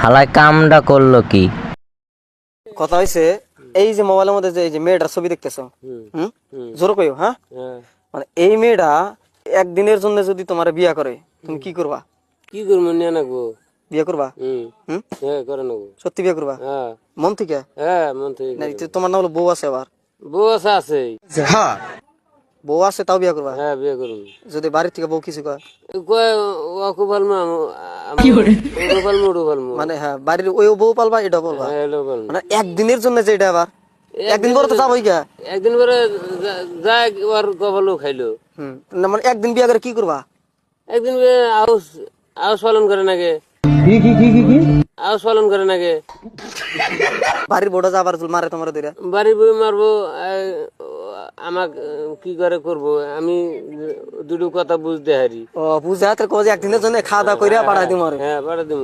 হালায় কামটা করলো কি? কথা হইছে এই যে মোবাইলের মধ্যে যে এই যে মেয়েটার ছবি দেখতেছো, জোর কইও হ্যাঁ, মানে এই মেয়েটা একদিনের জন্য যদি তোমার বিয়া করে তুমি কি করবা? কি করবো নিয়ে নাকবো? বিয়ে করবা? হ্যাঁ করে নেবো। সত্যি বিয়ে করবা? হ্যাঁ মন থেকে? হ্যাঁ মন থেকে। না, তোমার না হলো বউ আছে আবার? বউ আছে আছে। বউ আছে তাও বিয়ে করবা? হ্যাঁ বিয়ে করবো। যদি বাড়ির থেকে বউ কিছু কয়? কয় ওকে পালমু মানে হ্যাঁ বাড়ির ওই বউ পালবা এটা বলবা? হ্যাঁ এলো পালমু। মানে একদিনের জন্য যে এটা আবার একদিন পরে তো যাবোই গা। একদিন পরে যায় ওর কপালও খাইলো। না মানে একদিন বিয়ে করে কি করবা? একদিন আউস আউস পালন করে নাকি? আউস পালন করে নাকি? বাড়ির বউটা যাবার মারে তোমার দিরা? বাড়ি বই মারবো। আমাক কি করে করবো আমি দুটো কথা বুঝতে হারি। ও বুঝে হাতের কোজে একদিনের জন্য খাওয়া দাওয়া কইরা পাঠাই দিম আরে। হ্যাঁ পাঠা দিব।